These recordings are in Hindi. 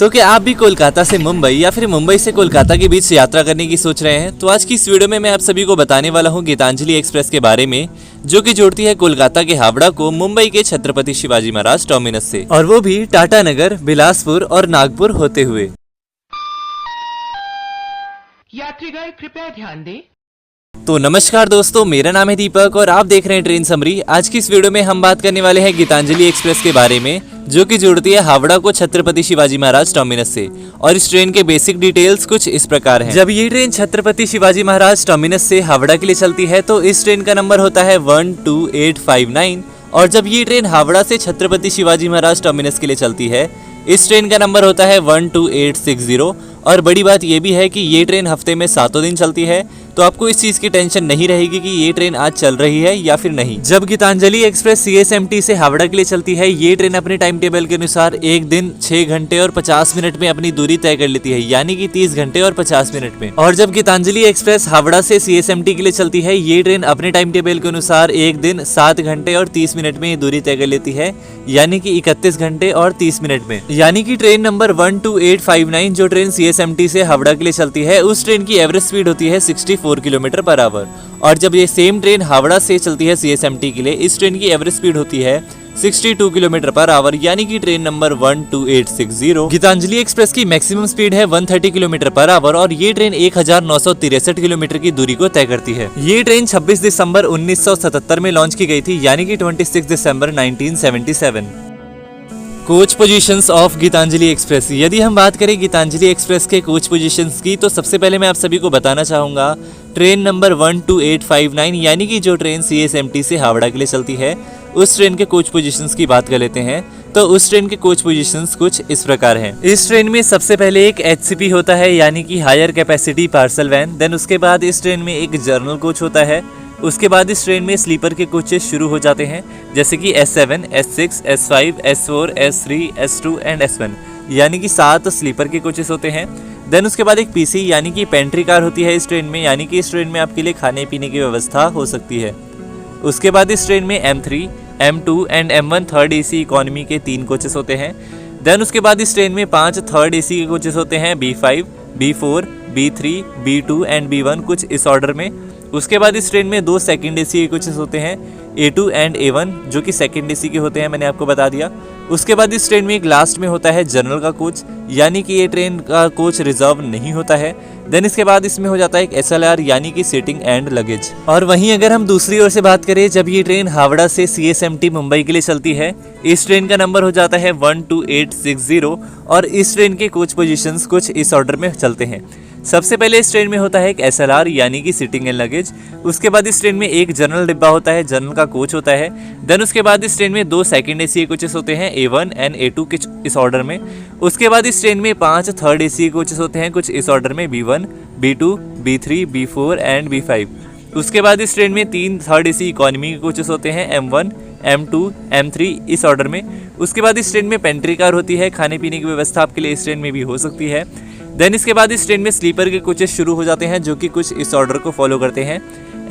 तो क्या आप भी कोलकाता से मुंबई या फिर मुंबई से कोलकाता के बीच यात्रा करने की सोच रहे हैं? तो आज की इस वीडियो में मैं आप सभी को बताने वाला हूं गीतांजलि एक्सप्रेस के बारे में, जो कि जोड़ती है कोलकाता के हावड़ा को मुंबई के छत्रपति शिवाजी महाराज टर्मिनस से, और वो भी टाटा नगर, बिलासपुर और नागपुर होते हुए। यात्रीगण कृपया ध्यान दें। तो नमस्कार दोस्तों, मेरा नाम है दीपक और आप देख रहे हैं ट्रेन समरी। आज की इस वीडियो में हम बात करने वाले हैं गीतांजलि एक्सप्रेस के बारे में, जो कि जोड़ती है हावड़ा को छत्रपति शिवाजी महाराज टर्मिनस से। और इस ट्रेन के बेसिक डिटेल्स कुछ इस प्रकार हैं। जब ये ट्रेन छत्रपति शिवाजी महाराज टर्मिनस से हावड़ा के लिए चलती है तो इस ट्रेन का नंबर होता है 12859, और जब ये ट्रेन हावड़ा से छत्रपति शिवाजी महाराज टर्मिनस के लिए चलती है इस ट्रेन का नंबर होता है 12860। और बड़ी बात यह भी है कि ये ट्रेन हफ्ते में 7 दिन चलती है, तो आपको इस चीज की टेंशन नहीं रहेगी कि ये ट्रेन आज चल रही है या फिर नहीं। जब गीतांजलि एक्सप्रेस CSMT से हावड़ा के लिए चलती है, ये ट्रेन अपने टाइम टेबल के अनुसार एक दिन 6 घंटे और 50 मिनट में अपनी दूरी तय कर लेती है, यानी कि 30 घंटे और 50 मिनट में। और जब गीतांजलि एक्सप्रेस हावड़ा से CSMT के लिए चलती है, ये ट्रेन अपने टाइम टेबल के अनुसार एक दिन 7 घंटे और 30 मिनट में दूरी तय कर लेती है, यानी कि 31 घंटे और 30 मिनट में। यानी कि ट्रेन नंबर 12859 जो ट्रेन CSMT से हावड़ा के लिए चलती है, उस ट्रेन की एवरेज स्पीड होती है 64 किलोमीटर पर आवर। और जब ये सेम ट्रेन हावड़ा से चलती है CSMT के लिए, इस ट्रेन की एवरेज स्पीड होती है 62 किलोमीटर पर आवर, यानी कि ट्रेन नंबर 12860। गीतांजलि एक्सप्रेस की मैक्सिमम स्पीड है 130 किलोमीटर पर आवर, और ये ट्रेन 1963 किलोमीटर की दूरी को तय करती है। ये ट्रेन 26 दिसंबर 1977 में लॉन्च की गई थी, यानी कि 26 दिसंबर 1977। Coach positions of Gitanjali express. यदि हम बात करें गीतांजलि एक्सप्रेस के कोच पोजीशंस की, तो सबसे पहले मैं आप सभी को बताना चाहूँगा ट्रेन नंबर 12859, यानी कि जो ट्रेन CSMT से हावड़ा के लिए चलती है, उस ट्रेन के कोच पोजीशंस की बात कर लेते हैं। तो उस ट्रेन के कोच पोजीशंस कुछ इस प्रकार हैं। इस ट्रेन में सबसे पहले एक HCP होता है, यानी कि higher capacity parcel van. Then उसके बाद इस ट्रेन में एक जर्नल कोच होता है। उसके बाद इस ट्रेन में स्लीपर के कोचेस शुरू हो जाते हैं, जैसे कि S7, S6, S5, S4, S3, S2 and S1, यानी कि 7 स्लीपर के कोचेस होते हैं। देन उसके बाद एक PC यानी कि पेंट्री कार होती है इस ट्रेन में, यानी कि इस ट्रेन में आपके लिए खाने पीने की व्यवस्था हो सकती है। उसके बाद इस ट्रेन में M3, M2 and M1 third AC economy के 3 कोचेस होते हैं। देन उसके बाद इस ट्रेन में 5 थर्ड AC के कोचेस होते हैं, B5, B4, B3, B2 and B1, कुछ इस ऑर्डर में। उसके बाद इस ट्रेन में 2 सेकंड AC के कोचेस होते हैं, A2 एंड A1, जो कि सेकंड AC के होते हैं, मैंने आपको बता दिया। उसके बाद इस ट्रेन में एक लास्ट में होता है जनरल का कोच, यानी कि ये ट्रेन का कोच रिजर्व नहीं होता है। देन इसके बाद इसमें हो जाता है एक SLR, यानी कि सीटिंग एंड लगेज। और वहीं अगर हम दूसरी ओर से बात करें, जब ये ट्रेन हावड़ा से CSMT मुंबई के लिए चलती है, इस ट्रेन का नंबर हो जाता है 12860, और इस ट्रेन के कोच पोजीशंस कुछ इस ऑर्डर में चलते हैं। सबसे पहले इस ट्रेन में होता है एक SLR, यानी कि सीटिंग एंड लगेज। उसके बाद इस ट्रेन में एक जनरल डिब्बा होता है, जनरल का कोच होता है। देन उसके बाद इस ट्रेन में 2 सेकंड AC कोचेस होते हैं, A1 एंड A2 के इस ऑर्डर में। उसके बाद इस ट्रेन में 5 थर्ड AC कोचेस होते हैं, कुछ इस ऑर्डर में, B1, B2, B3, B4 and B5। उसके बाद इस ट्रेन में 3 थर्ड AC इकोनॉमी के कोचेस होते हैं, M1, M2, M3 इस ऑर्डर में। उसके बाद इस ट्रेन में पेंट्री कार होती है, खाने पीने की व्यवस्था आपके लिए इस ट्रेन में भी हो सकती है। देन इसके बाद इस ट्रेन में स्लीपर के कोचेस शुरू हो जाते हैं, जो कि कुछ इस ऑर्डर को फॉलो करते हैं,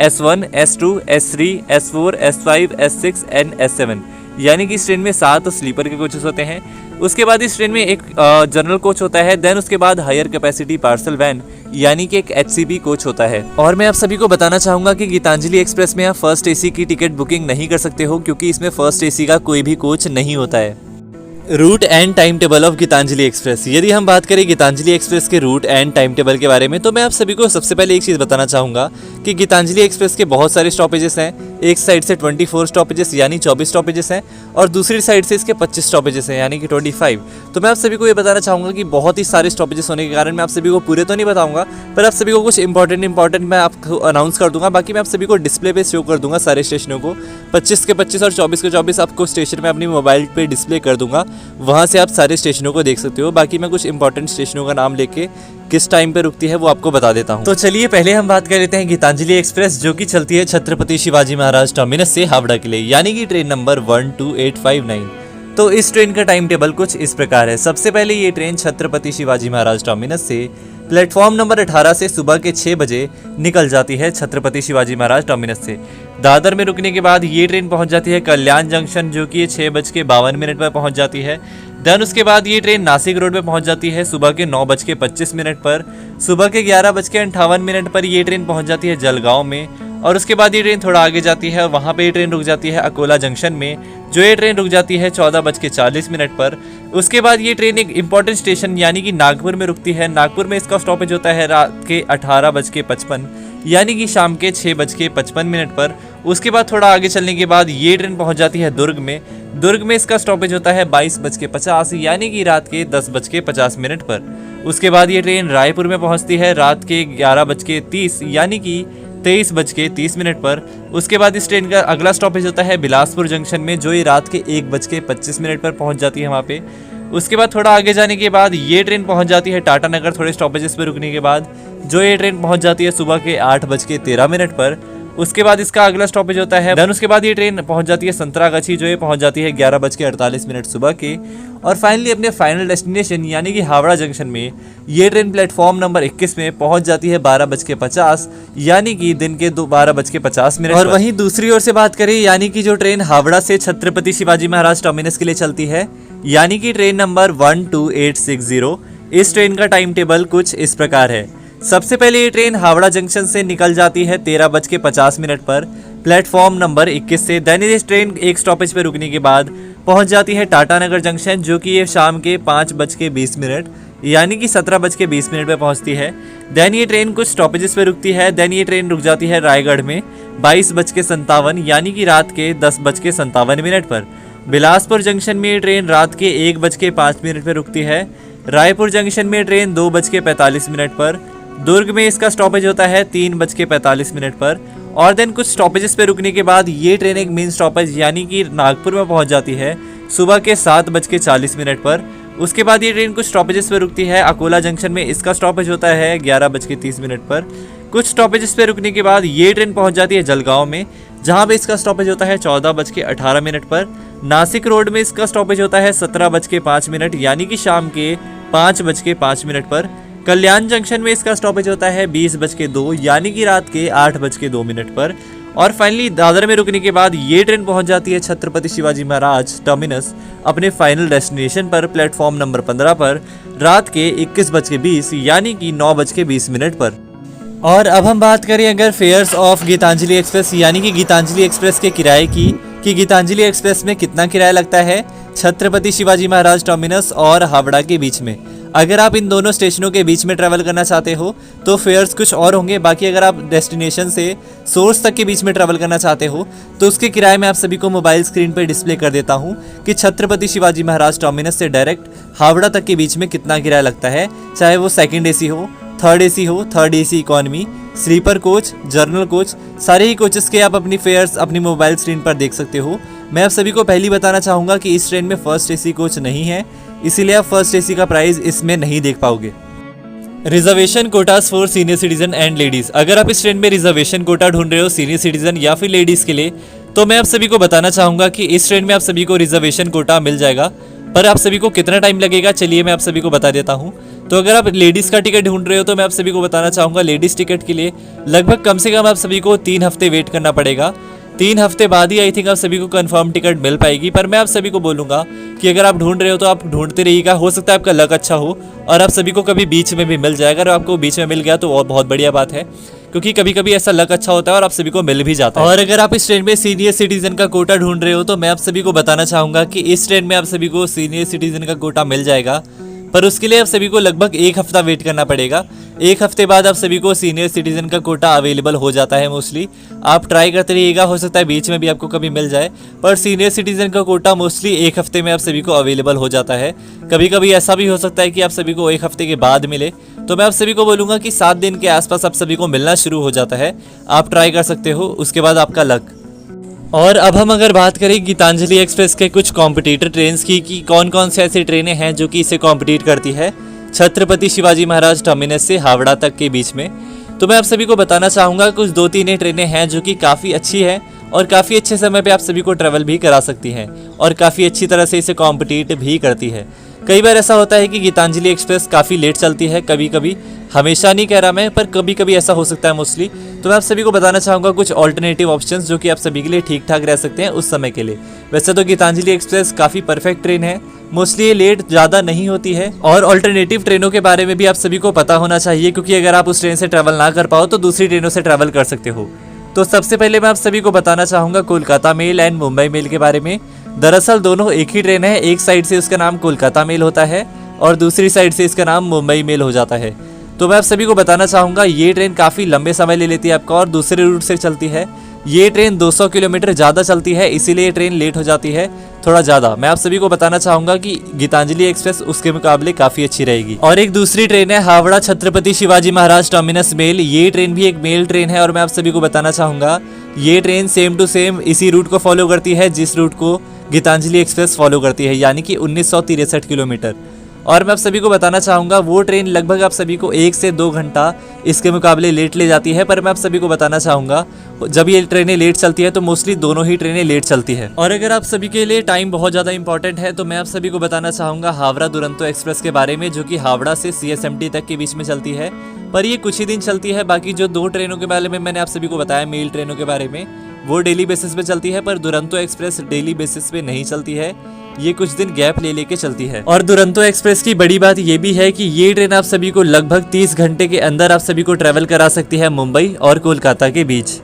S1, S2, S3, S4, S5, S6 and S7, यानी कि इस ट्रेन में 7 स्लीपर के कोचेस होते हैं। उसके बाद इस ट्रेन में एक जनरल कोच होता है। देन उसके बाद हायर कैपेसिटी पार्सल वैन, यानी कि एक HCP कोच होता है। और मैं आप सभी को बताना चाहूँगा कि गीतांजलि एक्सप्रेस में आप फर्स्ट AC की टिकट बुकिंग नहीं कर सकते हो, क्योंकि इसमें फर्स्ट AC का कोई भी कोच नहीं होता है। Route and time table of Gitanjali express. यदि हम बात करें गीतांजलि एक्सप्रेस के रूट एंड टाइम टेबल के बारे में, तो मैं आप सभी को सबसे पहले एक चीज़ बताना चाहूँगा कि गीतांजलि एक्सप्रेस के बहुत सारे स्टॉपेजेस हैं। एक साइड से 24 स्टॉपेजेस यानी 24 स्टॉपेजेस हैं, और दूसरी साइड से इसके 25 स्टॉपेजेस हैं, यानी कि 25। तो मैं आप सभी को ये बताना चाहूँगा कि बहुत ही सारे स्टॉपेजेस होने के कारण मैं आप सभी को पूरे तो नहीं बताऊँगा, पर आप सभी को कुछ इंपॉर्टेंट मैं आपको अनाउंस कर दूंगा। बाकी मैं आप सभी को डिस्प्ले पे शो कर दूंगा सारे स्टेशनों को, 25 के 25 और 24 के 24 आपको स्टेशन में अपनी मोबाइल पे डिस्प्ले कर दूंगा। वहाँ से आप सारे स्टेशनों को देख सकते हो। बाकी मैं कुछ इंपॉर्टेंट स्टेशनों का नाम लेके किस टाइम पे रुकती है वो आपको बता देता हूँ। तो चलिए पहले हम बात कर लेते हैं गीतांजलि एक्सप्रेस, जो कि चलती है छत्रपति शिवाजी महाराज टर्मिनस से हावड़ा के लिए, यानी कि ट्रेन नंबर 12859। तो इस ट्रेन का टाइम टेबल कुछ इस प्रकार है। सबसे पहले ये ट्रेन छत्रपति शिवाजी महाराज टर्मिनस से प्लेटफॉर्म नंबर 18 से सुबह के 6 बजे निकल जाती है छत्रपति शिवाजी महाराज टर्मिनस से। दादर में रुकने के बाद ये ट्रेन पहुंच जाती है कल्याण जंक्शन, जो कि 6:52 पर पहुंच जाती है। देन उसके बाद ये ट्रेन नासिक रोड पे पहुंच जाती है सुबह के 9:25 पर। सुबह के 11:58 पर ये ट्रेन पहुंच जाती है जलगांव में। और उसके बाद ये ट्रेन थोड़ा आगे जाती है, वहाँ पे ये ट्रेन रुक जाती है अकोला जंक्शन में, जो ये ट्रेन रुक जाती है 14:40 पर। उसके बाद ये ट्रेन एक इंपॉर्टेंट स्टेशन यानी कि नागपुर में रुकती है। नागपुर में इसका स्टॉपेज होता है रात के 18:55 यानी कि शाम के 6:55 पर। उसके बाद थोड़ा आगे चलने के बाद ये ट्रेन पहुंच जाती है दुर्ग में। दुर्ग में इसका स्टॉपेज होता है 22:50 यानी कि रात के 10:50 पर। उसके बाद ये ट्रेन रायपुर में पहुंचती है रात के 11:30 यानी कि 23:30 पर। उसके बाद इस ट्रेन का अगला स्टॉपेज होता है बिलासपुर जंक्शन में, जो ये रात के 1:25 पर पहुंच जाती है वहाँ पे। उसके बाद थोड़ा आगे जाने के बाद ये ट्रेन पहुंच जाती है टाटा नगर, थोड़े स्टॉपेजेस पर रुकने के बाद, जो ये ट्रेन पहुंच जाती है सुबह के 8:13 पर। उसके बाद इसका अगला स्टॉपेज होता है देन उसके बाद ये ट्रेन पहुंच जाती है संतरागाछी, जो ये पहुंच जाती है 11:48 सुबह के। और फाइनली अपने फाइनल डेस्टिनेशन यानी कि हावड़ा जंक्शन में ये ट्रेन प्लेटफॉर्म नंबर 21 में पहुंच जाती है 12:50 यानी कि दिन के 12:50। और वहीं दूसरी ओर से बात करें यानी कि जो ट्रेन हावड़ा से छत्रपति शिवाजी महाराज टर्मिनस के लिए चलती है यानी कि ट्रेन नंबर 12860, इस ट्रेन का टाइम टेबल कुछ इस प्रकार है। सबसे पहले ये ट्रेन हावड़ा जंक्शन से निकल जाती है 13:50 पर प्लेटफॉर्म नंबर 21 से। देन इस ट्रेन एक स्टॉपेज पर रुकने के बाद पहुंच जाती है टाटा नगर जंक्शन, जो कि ये शाम के 5:20 यानी कि 17:20 पे पहुंचती है। देन ये ट्रेन कुछ स्टॉपेजेस पे रुकती है। देन ये ट्रेन रुक जाती है रायगढ़ में 22:57 यानी कि रात के 10:57 पर। बिलासपुर जंक्शन में ये ट्रेन रात के 1:05 पर रुकती है। रायपुर जंक्शन में ट्रेन 2:45 पर। दुर्ग में इसका स्टॉपेज होता है 3:45 पर। और देन कुछ स्टॉपेजेस पे रुकने के बाद ये ट्रेन एक मेन स्टॉपेज यानी कि नागपुर में पहुंच जाती है सुबह के 7:40 पर। उसके बाद ये ट्रेन कुछ स्टॉपेजेस पे रुकती है अकोला जंक्शन में, इसका स्टॉपेज होता है 11:30 पर। कुछ स्टॉपेजेस पे रुकने के बाद ये ट्रेन पहुंच जाती है जलगांव में, जहां पे इसका स्टॉपेज होता है 14:18 पर। नासिक रोड में इसका स्टॉपेज होता है 17:05 यानी कि शाम के 5:05 पर। कल्याण जंक्शन में इसका स्टॉपेज होता है 20:02 यानी कि रात के 8:02 पर। और फाइनली दादर में रुकने के बाद ये ट्रेन पहुंच जाती है छत्रपति शिवाजी महाराज टर्मिनस अपने फाइनल डेस्टिनेशन पर प्लेटफॉर्म नंबर 15 पर रात के 21:20 यानी कि 9:20 पर। और अब हम बात करें अगर फेयर्स ऑफ गीतांजलि एक्सप्रेस यानी कि गीतांजलि एक्सप्रेस के किराए की, कि गीतांजलि एक्सप्रेस में कितना किराया लगता है छत्रपति शिवाजी महाराज टर्मिनस और हावड़ा के बीच में। अगर आप इन दोनों स्टेशनों के बीच में ट्रैवल करना चाहते हो तो फेयर्स कुछ और होंगे। बाकी अगर आप डेस्टिनेशन से सोर्स तक के बीच में ट्रैवल करना चाहते हो तो उसके किराए में आप सभी को मोबाइल स्क्रीन पर डिस्प्ले कर देता हूँ कि छत्रपति शिवाजी महाराज टर्मिनस से डायरेक्ट हावड़ा तक के बीच में कितना किराया लगता है, चाहे वो सेकंड एसी हो, थर्ड एसी हो, third AC economy, sleeper coach, general coach, सारे ही कोचेस के आप अपनी फेयर्स अपनी मोबाइल स्क्रीन पर देख सकते हो। मैं आप सभी को पहले बताना चाहूँगा कि इस ट्रेन में फर्स्ट एसी कोच नहीं है, इसीलिए आप फर्स्ट एसी का प्राइस इसमें नहीं देख पाओगे। Reservation quotas for senior citizen and ladies, अगर आप इस ट्रेन में रिजर्वेशन कोटा ढूंढ रहे हो सीनियर सिटीजन या फिर लेडीज के लिए, तो मैं आप सभी को बताना चाहूँगा कि इस ट्रेन में आप सभी को रिजर्वेशन कोटा मिल जाएगा। पर आप सभी को कितना टाइम लगेगा, चलिए मैं आप सभी को बता देता हूँ। तो अगर आप लेडीज़ का टिकट ढूंढ रहे हो तो मैं आप सभी को बताना चाहूँगा लेडीज़ टिकट के लिए लगभग कम से कम आप सभी को 3 हफ्ते वेट करना पड़ेगा। 3 हफ्ते बाद ही आई थिंक आप सभी को कंफर्म टिकट मिल पाएगी। पर मैं आप सभी को बोलूँगा कि अगर आप ढूंढ रहे हो तो आप ढूंढते रहिएगा, हो सकता है आपका लक अच्छा हो और आप सभी को कभी बीच में भी मिल जाए। अगर आपको बीच में मिल गया तो और बहुत बढ़िया बात है, क्योंकि कभी कभी ऐसा लक अच्छा होता है और आप सभी को मिल भी जाता है। और अगर आप इस ट्रेन में सीनियर सिटीजन का कोटा ढूंढ रहे हो तो मैं आप सभी को बताना चाहूँगा कि इस ट्रेन में आप सभी को सीनियर सिटीजन का कोटा मिल जाएगा, पर उसके लिए आप सभी को लगभग 1 हफ्ता वेट करना पड़ेगा। 1 हफ्ते बाद आप सभी को सीनियर सिटीजन का कोटा अवेलेबल हो जाता है मोस्टली। आप ट्राई करते रहिएगा, हो सकता है बीच में भी आपको कभी मिल जाए, पर सीनियर सिटीजन का कोटा मोस्टली 1 हफ्ते में आप सभी को अवेलेबल हो जाता है। कभी कभी ऐसा भी हो सकता है कि आप सभी को 1 हफ्ते के बाद मिले, तो मैं आप सभी को बोलूँगा कि 7 दिन के आसपास आप सभी को मिलना शुरू हो जाता है। आप ट्राई कर सकते हो, उसके बाद आपका लक। और अब हम अगर बात करें गीतांजलि एक्सप्रेस के कुछ कॉम्पिटिटर ट्रेन्स की कि कौन कौन से ऐसी ट्रेनें हैं जो कि इसे कॉम्पिटिट करती है छत्रपति शिवाजी महाराज टर्मिनस से हावड़ा तक के बीच में, तो मैं आप सभी को बताना चाहूँगा कुछ 2-3 ट्रेनें हैं जो कि काफ़ी अच्छी है और काफ़ी अच्छे समय पे आप सभी को ट्रैवल भी करा सकती हैं और काफ़ी अच्छी तरह से इसे कॉम्पिटिट भी करती है। कई बार ऐसा होता है कि गीतांजलि एक्सप्रेस काफ़ी लेट चलती है कभी कभी, हमेशा नहीं कह रहा मैं, पर कभी कभी ऐसा हो सकता है मोस्टली। तो मैं आप सभी को बताना चाहूँगा कुछ ऑल्टरनेटिव ऑप्शंस जो कि आप सभी के लिए ठीक ठाक रह सकते हैं उस समय के लिए। वैसे तो गीतांजलि एक्सप्रेस काफ़ी परफेक्ट ट्रेन है, मोस्टली ये लेट ज़्यादा नहीं होती है। और ऑल्टरनेटिव ट्रेनों के बारे में भी आप सभी को पता होना चाहिए, क्योंकि अगर आप उस ट्रेन से ट्रैवल ना कर पाओ तो दूसरी ट्रेनों से ट्रैवल कर सकते हो। तो सबसे पहले मैं आप सभी को बताना चाहूँगा Kolkata mail and Mumbai mail के बारे में। दरअसल दोनों एक ही ट्रेन है, एक साइड से उसका नाम कोलकाता मेल होता है और दूसरी साइड से इसका नाम मुंबई मेल हो जाता है। तो मैं आप सभी को बताना चाहूँगा ये ट्रेन काफ़ी लंबे समय ले लेती है आपका और दूसरे रूट से चलती है। ये ट्रेन 200 किलोमीटर ज़्यादा चलती है, इसीलिए ये ट्रेन लेट हो जाती है थोड़ा ज़्यादा। मैं आप सभी को बताना चाहूँगा कि गीतांजलि एक्सप्रेस उसके मुकाबले काफ़ी अच्छी रहेगी। और एक दूसरी ट्रेन है हावड़ा छत्रपति शिवाजी महाराज टर्मिनस मेल। ये ट्रेन भी एक मेल ट्रेन है और मैं आप सभी को बताना चाहूँगा ये ट्रेन सेम टू सेम इसी रूट को फॉलो करती है जिस रूट को गीतांजलि एक्सप्रेस फॉलो करती है, यानी कि 1963 किलोमीटर। और मैं आप सभी को बताना चाहूँगा वो ट्रेन लगभग आप सभी को 1 से 2 घंटा इसके मुकाबले लेट ले जाती है। पर मैं आप सभी को बताना चाहूँगा जब ये ट्रेनें लेट चलती है तो मोस्टली दोनों ही ट्रेनें लेट चलती है। और अगर आप सभी के लिए टाइम बहुत ज़्यादा इंपॉर्टेंट है तो मैं आप सभी को बताना चाहूँगा हावड़ा दुरंतो एक्सप्रेस के बारे में, जो कि हावड़ा से CSMT तक के बीच में चलती है। पर ये कुछ ही दिन चलती है। बाकी जो 2 ट्रेनों के बारे में मैंने आप सभी को बताया मेल ट्रेनों के बारे में, वो डेली बेसिस पे चलती है। पर दुरंतो एक्सप्रेस डेली बेसिस पे नहीं चलती है, ये कुछ दिन गैप ले लेके चलती है। और दुरंतो एक्सप्रेस की बड़ी बात ये भी है कि ये ट्रेन आप सभी को लगभग 30 घंटे के अंदर आप सभी को ट्रैवल करा सकती है मुंबई और कोलकाता के बीच।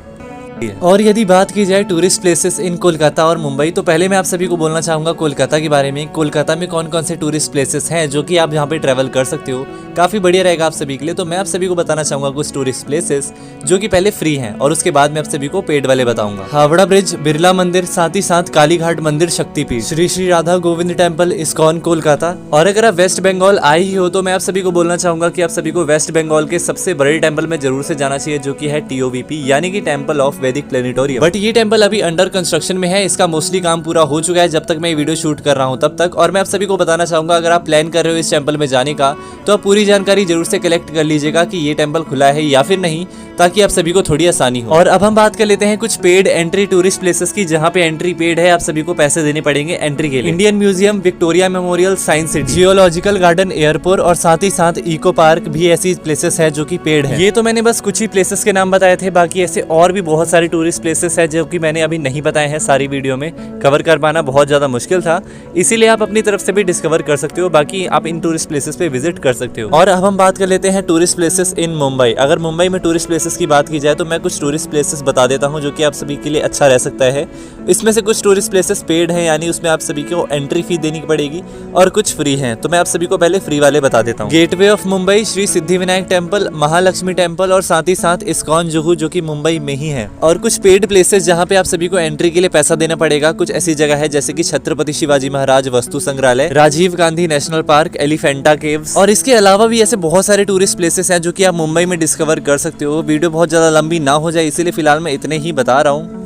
और यदि बात की जाए टूरिस्ट प्लेसेस इन कोलकाता और मुंबई, तो पहले मैं आप सभी को बोलना चाहूँगा कोलकाता के बारे में। कोलकाता में कौन कौन से टूरिस्ट प्लेसेस हैं जो कि आप यहाँ पे ट्रैवल कर सकते हो, काफ़ी बढ़िया रहेगा आप सभी के लिए। तो मैं आप सभी को बताना चाहूँगा कुछ टूरिस्ट प्लेसेस जो कि पहले फ्री हैं और उसके बाद मैं आप सभी को पेड वाले बताऊंगा। हावड़ा ब्रिज, बिरला मंदिर, साथ ही साथ कालीघाट मंदिर, शक्तिपीठ, श्री श्री राधा गोविंद टेम्पल, इस्कॉन कोलकाता। और अगर आप वेस्ट बंगाल आए ही हो तो मैं आप सभी को बोलना चाहूँगा कि आप सभी को वेस्ट बंगाल के सबसे बड़े टेम्पल में जरूर से जाना चाहिए, जो कि है TOVP यानी कि टेम्पल ऑफ वैदिक प्लेनेटोरियम। बट ये टेम्पल अभी अंडर कंस्ट्रक्शन में है, इसका मोस्टली काम पूरा हो चुका है जब तक मैं ये वीडियो शूट कर रहा हूँ तब तक। और मैं आप सभी को बताना चाहूँगा अगर आप प्लान कर रहे हो इस टेम्पल में जाने का तो आप पूरी जानकारी जरूर से कलेक्ट कर लीजिएगा कि ये टेम्पल खुला है या फिर नहीं, ताकि आप सभी को थोड़ी आसानी हो। और अब हम बात कर लेते हैं कुछ पेड एंट्री टूरिस्ट प्लेसेस की, जहाँ पे एंट्री पेड है, आप सभी को पैसे देने पड़ेंगे एंट्री के लिए। Indian museum, Victoria memorial, science city, geological garden, airport और साथ ही साथ इको पार्क भी ऐसी प्लेसेस है जो कि पेड है। ये तो मैंने बस कुछ ही प्लेसेस के नाम बताए थे, बाकी ऐसे और भी बहुत सारे टूरिस्ट प्लेसेस है जो कि मैंने अभी नहीं बताए हैं। सारी वीडियो में कवर कर पाना बहुत ज्यादा मुश्किल था, इसीलिए आप अपनी तरफ से भी डिस्कवर कर सकते हो। बाकी आप इन टूरिस्ट प्लेसेस पे विजिट कर सकते हो। और अब हम बात कर लेते हैं टूरिस्ट प्लेसेस इन मुंबई। अगर मुंबई में टूरिस्ट प्लेसेस की बात की जाए तो मैं कुछ टूरिस्ट प्लेसेस बता देता हूं जो कि आप सभी के लिए अच्छा रह सकता है। इसमें से कुछ टूरिस्ट प्लेसेस पेड हैं, यानी उसमें आप सभी को एंट्री फी देनी पड़ेगी, और कुछ फ्री हैं। तो मैं आप सभी को पहले फ्री वाले बता देता हूँ। Gateway of Mumbai, Shri Siddhivinayak temple, Mahalakshmi temple और साथ ही साथ इस्कॉन जुहू जो कि मुंबई में ही है। और कुछ पेड प्लेसेस जहाँ पे आप सभी को एंट्री के लिए पैसा देना पड़ेगा, कुछ ऐसी जगह है जैसे कि Chhatrapati Shivaji Maharaj Vastu Sangrahalaya, Rajiv Gandhi national park, Elephanta caves. और इसके अलावा भी ऐसे बहुत सारे टूरिस्ट प्लेसेस हैं जो कि आप मुंबई में डिस्कवर कर सकते हो। वीडियो बहुत ज्यादा लंबी ना हो जाए इसीलिए फिलहाल मैं इतने ही बता रहा हूँ।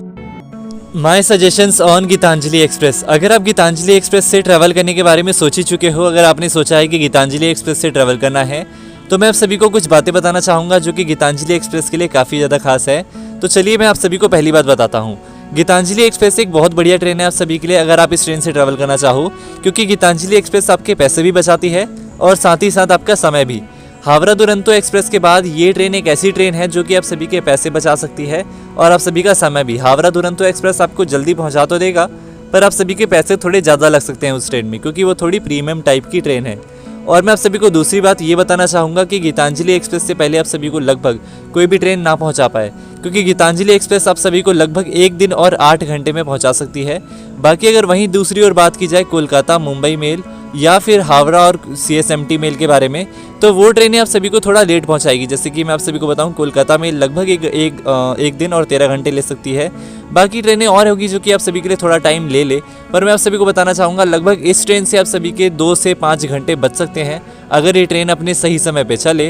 माई सजेशंस ऑन गीतांजलि एक्सप्रेस। अगर आप गीतांजलि एक्सप्रेस से ट्रैवल करने के बारे में सोच ही चुके हो, अगर आपने सोचा है कि गीतांजलि एक्सप्रेस से ट्रैवल करना है, तो मैं आप सभी को कुछ बातें बताना चाहूँगा जो कि गीतांजलि एक्सप्रेस के लिए काफ़ी ज़्यादा खास है। तो चलिए मैं आप सभी को पहली बात बताता हूँ। गीतांजलि एक्सप्रेस एक बहुत बढ़िया ट्रेन है आप सभी के लिए, अगर आप इस ट्रेन से ट्रैवल करना चाहो, क्योंकि गीतांजलि एक्सप्रेस आपके पैसे भी बचाती है और साथ ही साथ आपका समय भी। हावड़ा दुरंतो एक्सप्रेस के बाद ये ट्रेन एक ऐसी ट्रेन है जो कि आप सभी के पैसे बचा सकती है और आप सभी का समय भी। हावड़ा दुरंतो एक्सप्रेस आपको जल्दी पहुंचा तो देगा, पर आप सभी के पैसे थोड़े ज़्यादा लग सकते हैं उस ट्रेन में, क्योंकि वो थोड़ी प्रीमियम टाइप की ट्रेन है। और मैं आप सभी को दूसरी बात ये बताना चाहूँगा कि गीतांजलि एक्सप्रेस से पहले आप सभी को लगभग कोई भी ट्रेन ना पहुँचा पाए, क्योंकि गीतांजलि एक्सप्रेस आप सभी को लगभग 1 दिन और 8 घंटे में पहुँचा सकती है। बाकी अगर वहीं दूसरी ओर बात की जाए कोलकाता मुंबई मेल या फिर हावड़ा और CSMT मेल के बारे में, तो वो ट्रेनें आप सभी को थोड़ा लेट पहुंचाएगी। जैसे कि मैं आप सभी को बताऊं, कोलकाता में लगभग एक दिन और 13 घंटे ले सकती है। बाकी ट्रेनें और होगी जो कि आप सभी के लिए थोड़ा टाइम ले पर मैं आप सभी को बताना चाहूँगा लगभग इस ट्रेन से आप सभी के 2 से 5 घंटे बच सकते हैं अगर ये ट्रेन अपने सही समय पे चले।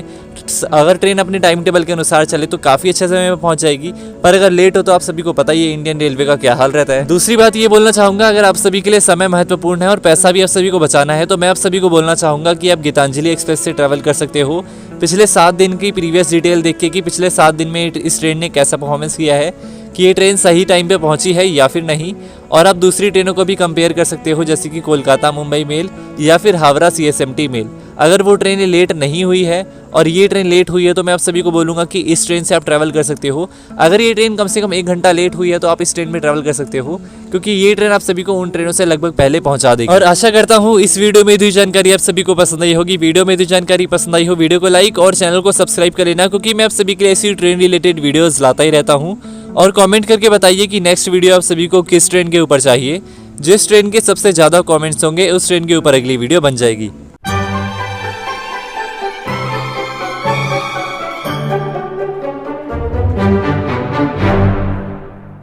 अगर ट्रेन अपने टाइम टेबल के अनुसार चले तो काफ़ी अच्छे समय में पहुंच जाएगी, पर अगर लेट हो तो आप सभी को पता ही है इंडियन रेलवे का क्या हाल रहता है। दूसरी बात ये बोलना चाहूँगा, अगर आप सभी के लिए समय महत्वपूर्ण है और पैसा भी आप सभी को बचाना है, तो मैं आप सभी को बोलना चाहूँगा कि आप गीतांजलि एक्सप्रेस से ट्रैवल कर सकते हो। पिछले 7 दिन की प्रीवियस डिटेल देख के कि पिछले 7 दिन में इस ट्रेन ने कैसा परफॉर्मेंस किया है, कि ये ट्रेन सही टाइम पे पहुंची है या फिर नहीं। और आप दूसरी ट्रेनों को भी कंपेयर कर सकते हो, जैसे कि कोलकाता मुंबई मेल या फिर हावड़ा CSMT मेल। अगर वो ट्रेन लेट नहीं हुई है और ये ट्रेन लेट हुई है तो मैं आप सभी को बोलूँगा कि इस ट्रेन से आप ट्रैवल कर सकते हो। अगर ये ट्रेन कम से कम 1 घंटा लेट हुई है तो आप इस ट्रेन में ट्रैवल कर सकते हो, क्योंकि ये ट्रेन आप सभी को उन ट्रेनों से लगभग पहले पहुंचा देगी। और आशा करता हूँ इस वीडियो में दी जानकारी आप सभी को पसंद आई होगी। वीडियो में दी जानकारी पसंद आई हो वीडियो को लाइक और चैनल को सब्सक्राइब कर लेना, क्योंकि मैं आप सभी के लिए ऐसी ट्रेन रिलेटेड वीडियोस लाता ही रहता हूँ। और कमेंट करके बताइए कि नेक्स्ट वीडियो आप सभी को किस ट्रेन के ऊपर चाहिए। जिस ट्रेन के सबसे ज़्यादा कमेंट्स होंगे उस ट्रेन के ऊपर अगली वीडियो बन जाएगी।